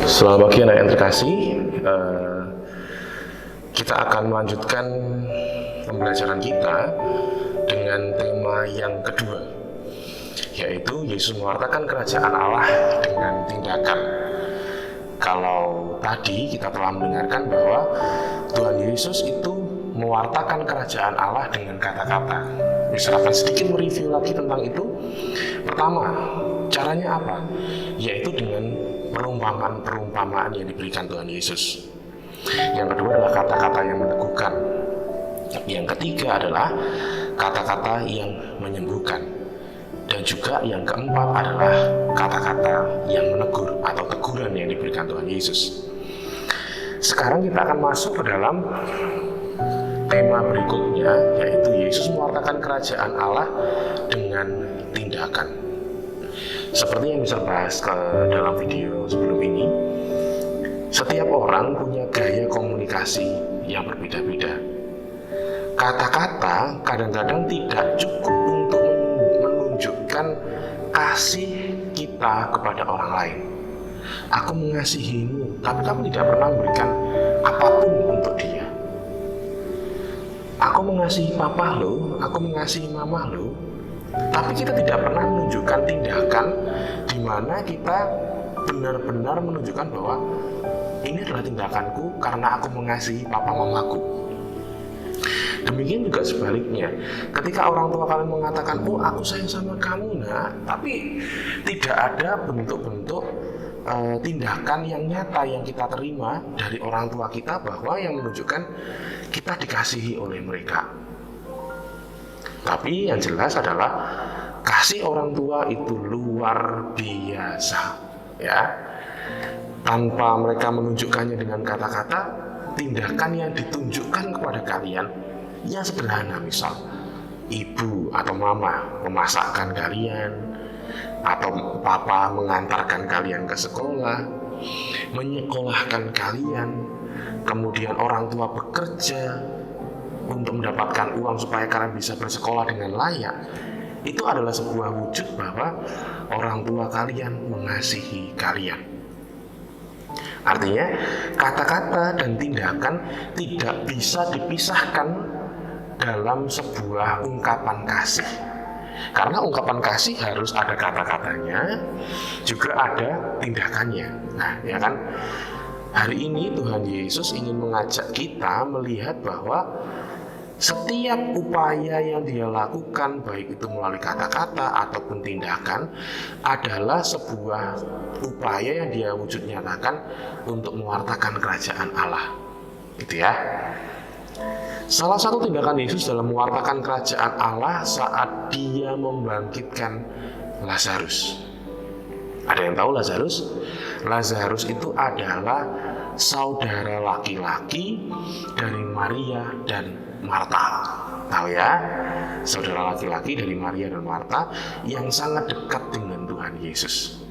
Selamat pagi anak yang terkasih. Kita akan melanjutkan pembelajaran kita dengan tema yang kedua, yaitu Yesus mewartakan kerajaan Allah dengan tindakan. Kalau tadi kita telah mendengarkan bahwa Tuhan Yesus itu mewartakan kerajaan Allah dengan kata-kata. Saya akan sedikit mereview lagi tentang itu. Pertama, caranya apa? Yaitu dengan perumpamaan yang diberikan Tuhan Yesus. Yang kedua adalah kata-kata yang meneguhkan. Yang ketiga adalah kata-kata yang menyembuhkan. Dan juga yang keempat adalah kata-kata yang menegur atau teguran yang diberikan Tuhan Yesus. Sekarang kita akan masuk ke dalam tema berikutnya, yaitu Yesus mewartakan kerajaan Allah dengan tindakan. Seperti yang bisa bahas ke dalam video sebelum ini, setiap orang punya gaya komunikasi yang berbeda-beda. Kata-kata kadang-kadang tidak cukup untuk menunjukkan kasih kita kepada orang lain. Aku mengasihimu, tapi kamu tidak pernah memberikan apapun untuk dia. Aku mengasihi papa lo, aku mengasihi mama lo, tapi kita tidak pernah menunjukkan tindakan di mana kita benar-benar menunjukkan bahwa ini adalah tindakanku karena aku mengasihi papa mamaku. Demikian juga sebaliknya, ketika orang tua kalian mengatakan, oh aku sayang sama kamu nak, tapi tidak ada bentuk-bentuk tindakan yang nyata yang kita terima dari orang tua kita bahwa yang menunjukkan kita dikasihi oleh mereka. Tapi yang jelas adalah kasih orang tua itu luar biasa, ya. Tanpa mereka menunjukkannya dengan kata-kata, tindakan yang ditunjukkan kepada kalian yang sederhana, misal ibu atau mama memasakkan kalian, atau papa mengantarkan kalian ke sekolah, menyekolahkan kalian, kemudian orang tua bekerja untuk mendapatkan uang supaya kalian bisa bersekolah dengan layak. Itu adalah sebuah wujud bahwa orang tua kalian mengasihi kalian. Artinya, kata-kata dan tindakan tidak bisa dipisahkan dalam sebuah ungkapan kasih. Karena ungkapan kasih harus ada kata-katanya, juga ada tindakannya. Nah, ya kan? Hari ini Tuhan Yesus ingin mengajak kita melihat bahwa setiap upaya yang dia lakukan, baik itu melalui kata-kata ataupun tindakan, adalah sebuah upaya yang dia wujud nyatakan untuk mewartakan kerajaan Allah. Gitu ya. Salah satu tindakan Yesus dalam mewartakan kerajaan Allah saat dia membangkitkan Lazarus. Ada yang tahu Lazarus? Lazarus itu adalah saudara laki-laki dari Maria dan Marta. Tahu ya? Saudara laki-laki dari Maria dan Marta yang sangat dekat dengan Tuhan Yesus.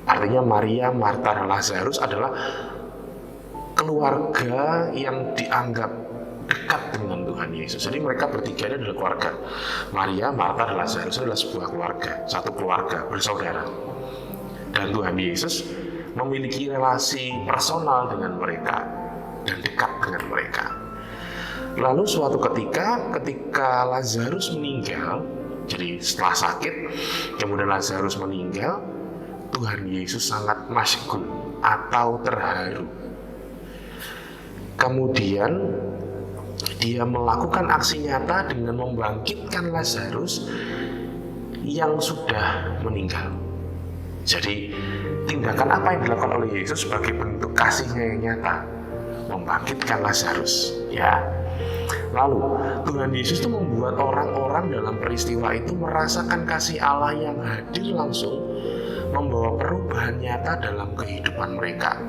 Artinya Maria, Marta, dan Lazarus adalah keluarga yang dianggap dekat dengan Tuhan Yesus. Jadi mereka bertiga ini adalah keluarga. Maria, Marta, dan Lazarus adalah sebuah keluarga, satu keluarga bersaudara. Dan Tuhan Yesus memiliki relasi personal dengan mereka dan dekat dengan mereka. Lalu suatu ketika Lazarus meninggal, jadi setelah sakit, kemudian Lazarus meninggal, Tuhan Yesus sangat masyhur atau terharu. Kemudian dia melakukan aksi nyata dengan membangkitkan Lazarus yang sudah meninggal. Jadi tindakan apa yang dilakukan oleh Yesus sebagai bentuk kasihnya yang nyata? Membangkitkan Lazarus, ya. Lalu Tuhan Yesus itu membuat orang-orang dalam peristiwa itu merasakan kasih Allah yang hadir langsung, membawa perubahan nyata dalam kehidupan mereka.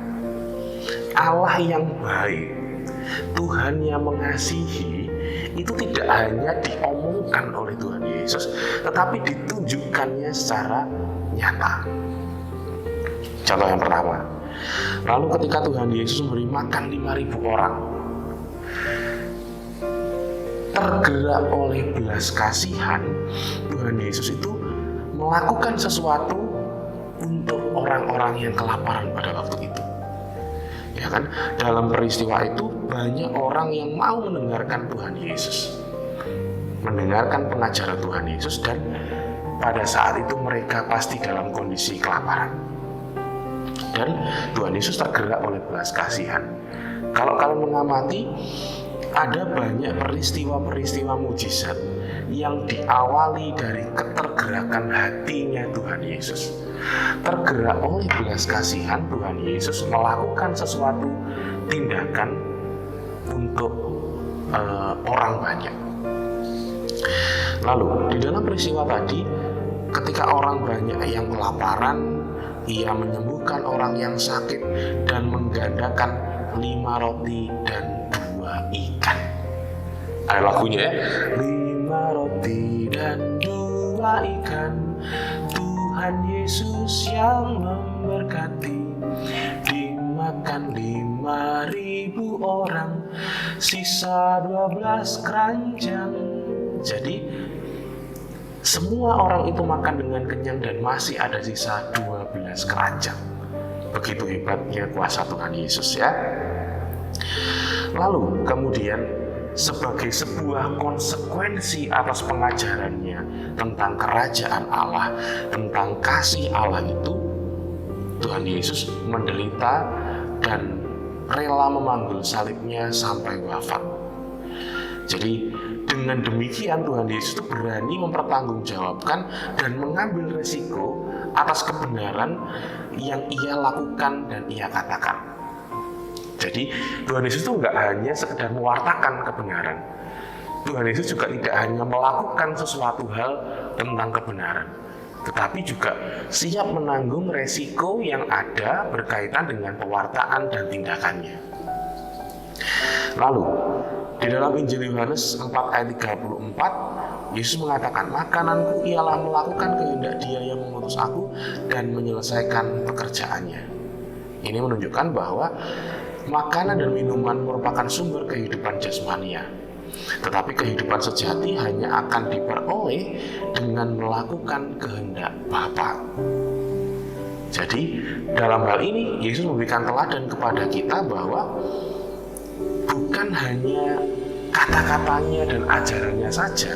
Allah yang baik, Tuhan yang mengasihi, itu tidak hanya diomongkan oleh Tuhan Yesus, tetapi ditunjukkannya secara nyata. Contoh yang pertama, lalu ketika Tuhan Yesus memberi makan 5.000 orang, tergerak oleh belas kasihan, Tuhan Yesus itu melakukan sesuatu untuk orang-orang yang kelaparan pada waktu itu. Ya kan, dalam peristiwa itu banyak orang yang mau mendengarkan Tuhan Yesus, mendengarkan pengajaran Tuhan Yesus, dan pada saat itu mereka pasti dalam kondisi kelaparan. Dan Tuhan Yesus tergerak oleh belas kasihan. Kalau kalian mengamati, ada banyak peristiwa-peristiwa mujizat yang diawali dari ketergerakan hatinya Tuhan Yesus. Tergerak oleh belas kasihan, Tuhan Yesus melakukan sesuatu tindakan untuk orang banyak. Lalu di dalam peristiwa tadi, ketika orang banyak yang kelaparan, ia menyembuhkan orang yang sakit dan menggandakan 5 roti dan 2 ikan. Ada lagunya ya. 5 roti dan 2 ikan, Tuhan Yesus yang memberkati. Dimakan 5.000 orang, sisa 12 keranjang. Jadi semua orang itu makan dengan kenyang dan masih ada sisa 12 keranjang. Begitu hebatnya kuasa Tuhan Yesus ya. Lalu kemudian sebagai sebuah konsekuensi atas pengajarannya tentang kerajaan Allah, tentang kasih Allah itu, Tuhan Yesus menderita dan rela memanggul salibnya sampai wafat. Jadi dengan demikian Tuhan Yesus itu berani mempertanggungjawabkan dan mengambil resiko atas kebenaran yang ia lakukan dan ia katakan. Jadi Tuhan Yesus itu nggak hanya sekedar mewartakan kebenaran. Tuhan Yesus juga tidak hanya melakukan sesuatu hal tentang kebenaran, tetapi juga siap menanggung resiko yang ada berkaitan dengan pewartaan dan tindakannya. Lalu di dalam Injil Yohanes 4 ayat 34, Yesus mengatakan, makananku ialah melakukan kehendak Dia yang mengutus aku dan menyelesaikan pekerjaannya. Ini menunjukkan bahwa makanan dan minuman merupakan sumber kehidupan jasmania, tetapi kehidupan sejati hanya akan diperoleh dengan melakukan kehendak Bapa. Jadi dalam hal ini Yesus memberikan teladan kepada kita bahwa bukan hanya kata-katanya dan ajarannya saja,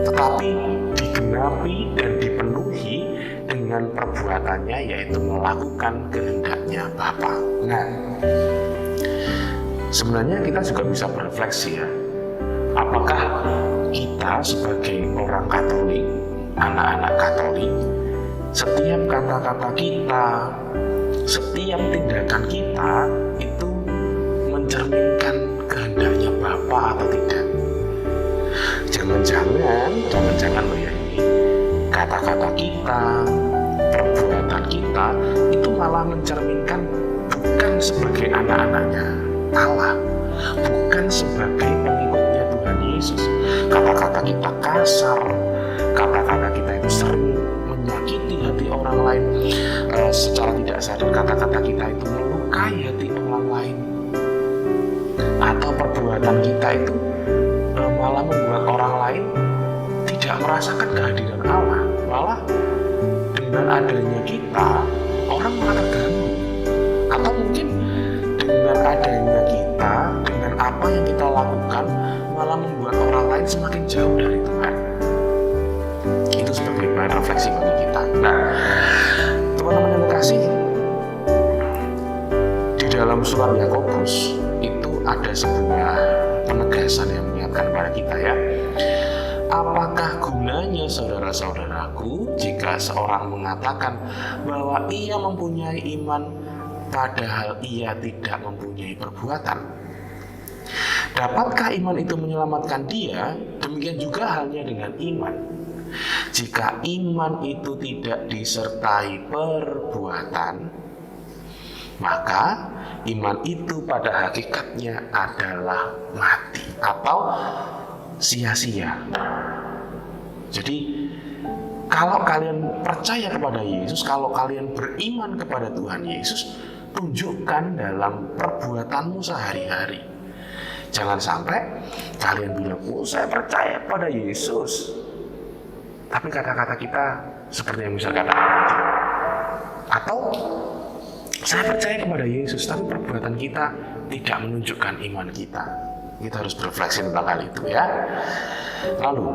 tetapi digenapi dan dipenuhi dengan perbuatannya, yaitu melakukan kehendaknya Bapa. Nah, sebenarnya kita juga bisa berefleksi ya, apakah kita sebagai orang Katolik, anak-anak Katolik, setiap kata-kata kita, setiap tindakan kita itu mencerminkan kehendaknya Bapa atau tidak? Jangan-jangan loh ya, ini kata-kata kita, perbuatan kita itu malah mencerminkan bukan sebagai anak-anaknya Allah, bukan sebagai pengikutnya Tuhan Yesus. Kata-kata kita kasar, kata-kata kita itu sering menyakiti hati orang lain, secara tidak sadar kata-kata kita itu melukai hati orang lain, atau perbuatan kita itu malah membuat orang lain tidak merasakan kehadiran Allah. Malah dengan adanya kita, orang malah terganggu. Atau mungkin dengan adanya kita, dengan apa yang kita lakukan, malah membuat orang lain semakin jauh dari Tuhan. Itu sebagai bahan refleksi bagi kita. Nah, teman-teman yang terkasih, di dalam surat Yakobus itu ada sebuah penegasan yang mengingatkan kepada kita ya. Apakah gunanya saudara-saudaraku jika seorang mengatakan bahwa ia mempunyai iman padahal ia tidak mempunyai perbuatan? Dapatkah iman itu menyelamatkan dia? Demikian juga halnya dengan iman. Jika iman itu tidak disertai perbuatan, maka iman itu pada hakikatnya adalah mati atau sia-sia. Jadi kalau kalian percaya kepada Yesus, kalau kalian beriman kepada Tuhan Yesus, tunjukkan dalam perbuatanmu sehari-hari. Jangan sampai kalian bilang, oh saya percaya pada Yesus, tapi kata-kata kita seperti yang bisa katakan tadi, Atau saya percaya kepada Yesus, tapi perbuatan kita tidak menunjukkan iman kita. Kita harus berefleksi tentang hal itu ya. Lalu,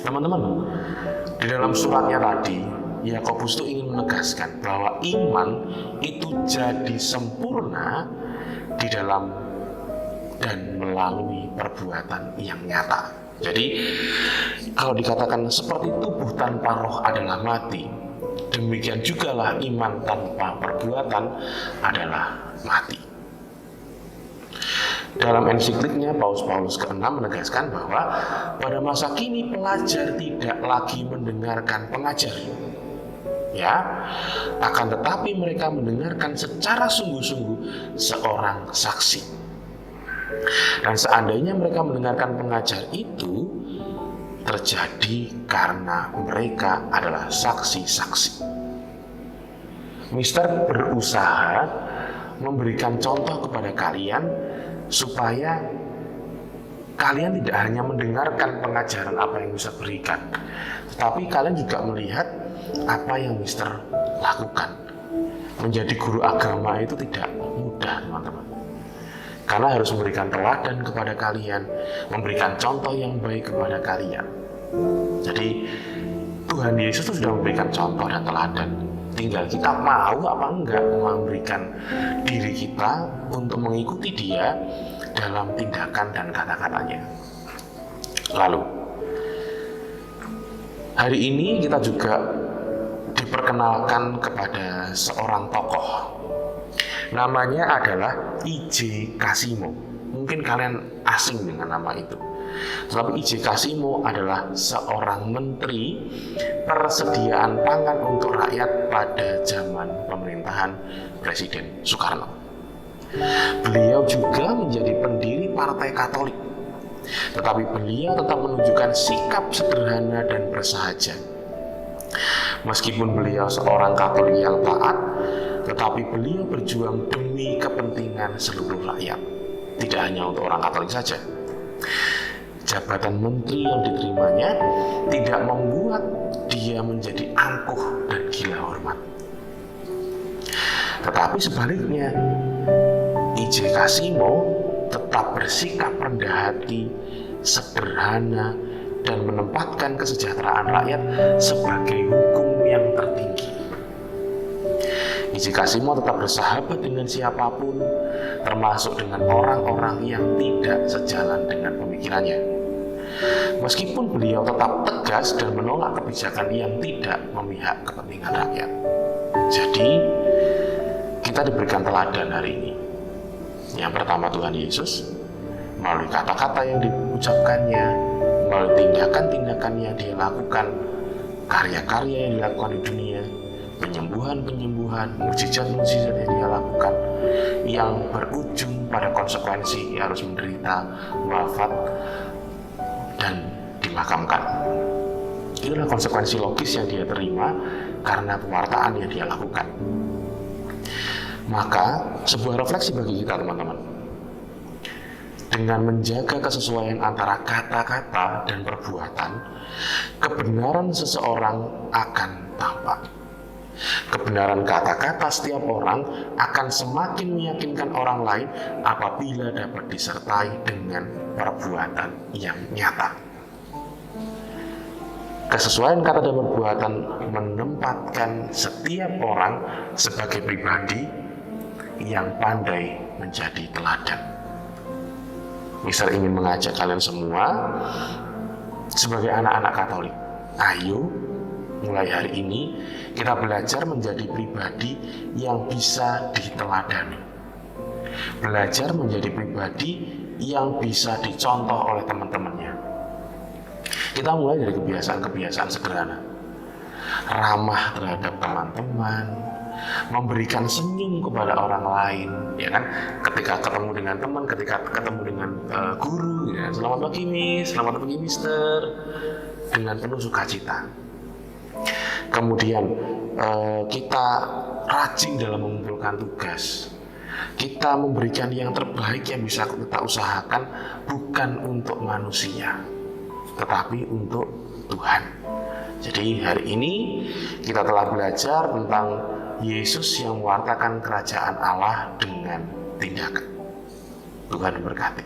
teman-teman, di dalam suratnya tadi, Yakobus itu ingin menegaskan bahwa iman itu jadi sempurna di dalam dan melalui perbuatan yang nyata. Jadi, kalau dikatakan seperti tubuh tanpa roh adalah mati, demikian jugalah iman tanpa perbuatan adalah mati. Dalam ensikliknya, Paus ke-6 menegaskan bahwa pada masa kini pelajar tidak lagi mendengarkan pengajar, ya, akan tetapi mereka mendengarkan secara sungguh-sungguh seorang saksi. Dan seandainya mereka mendengarkan pengajar itu terjadi karena mereka adalah saksi-saksi. Mister berusaha memberikan contoh kepada kalian supaya kalian tidak hanya mendengarkan pengajaran apa yang Mister berikan, tetapi kalian juga melihat apa yang Mister lakukan. Menjadi guru agama itu tidak mudah, teman-teman, karena harus memberikan teladan kepada kalian, memberikan contoh yang baik kepada kalian. Jadi Tuhan Yesus itu sudah memberikan contoh dan teladan. Tinggal kita mau apa enggak memberikan diri kita untuk mengikuti Dia dalam tindakan dan kata-katanya. Lalu, hari ini kita juga diperkenalkan kepada seorang tokoh. Namanya adalah I.J. Kasimo. Mungkin kalian asing dengan nama itu. Tetapi I.J. Kasimo adalah seorang menteri persediaan pangan untuk rakyat pada zaman pemerintahan Presiden Soekarno. Beliau juga menjadi pendiri Partai Katolik, tetapi beliau tetap menunjukkan sikap sederhana dan bersahaja. Meskipun beliau seorang Katolik yang taat, tetapi beliau berjuang demi kepentingan seluruh rakyat, tidak hanya untuk orang Katolik saja. Jabatan menteri yang diterimanya tidak membuat dia menjadi angkuh dan gila hormat. Tetapi sebaliknya, I.J. Kasimo tetap bersikap rendah hati, sederhana, dan menempatkan kesejahteraan rakyat sebagai hukum yang tertinggi. I.J. Kasimo tetap bersahabat dengan siapapun, termasuk dengan orang-orang yang tidak sejalan dengan pemikirannya. Meskipun beliau tetap tegas dan menolak kebijakan yang tidak memihak kepentingan rakyat. Jadi, kita diberikan teladan hari ini. Yang pertama, Tuhan Yesus, melalui kata-kata yang diucapkannya, melalui tindakan-tindakan yang dia lakukan, karya-karya yang dilakukan di dunia, penyembuhan-penyembuhan, mukjizat-mukjizat yang dia lakukan, yang berujung pada konsekuensi ia harus menderita, wafat, dan dimakamkan. Itulah konsekuensi logis yang dia terima karena pewartaan yang dia lakukan. Maka sebuah refleksi bagi kita, teman-teman, dengan menjaga kesesuaian antara kata-kata dan perbuatan, kebenaran seseorang akan tampak. Kebenaran kata-kata setiap orang akan semakin meyakinkan orang lain apabila dapat disertai dengan perbuatan yang nyata. Kesesuaian kata dan perbuatan menempatkan setiap orang sebagai pribadi yang pandai menjadi teladan. Mister ingin mengajak kalian semua sebagai anak-anak Katolik, ayo mulai hari ini kita belajar menjadi pribadi yang bisa diteladani. Belajar menjadi pribadi yang bisa dicontoh oleh teman-temannya. Kita mulai dari kebiasaan-kebiasaan sederhana. Ramah terhadap teman-teman, memberikan senyum kepada orang lain, ya kan? Ketika ketemu dengan teman, ketika ketemu dengan guru, ya, selamat pagi Miss, selamat pagi Mister, dengan penuh sukacita. Kemudian kita rajin dalam mengumpulkan tugas. Kita memberikan yang terbaik yang bisa kita usahakan, bukan untuk manusia, tetapi untuk Tuhan. Jadi hari ini kita telah belajar tentang Yesus yang mewartakan kerajaan Allah dengan tindakan. Tuhan memberkati.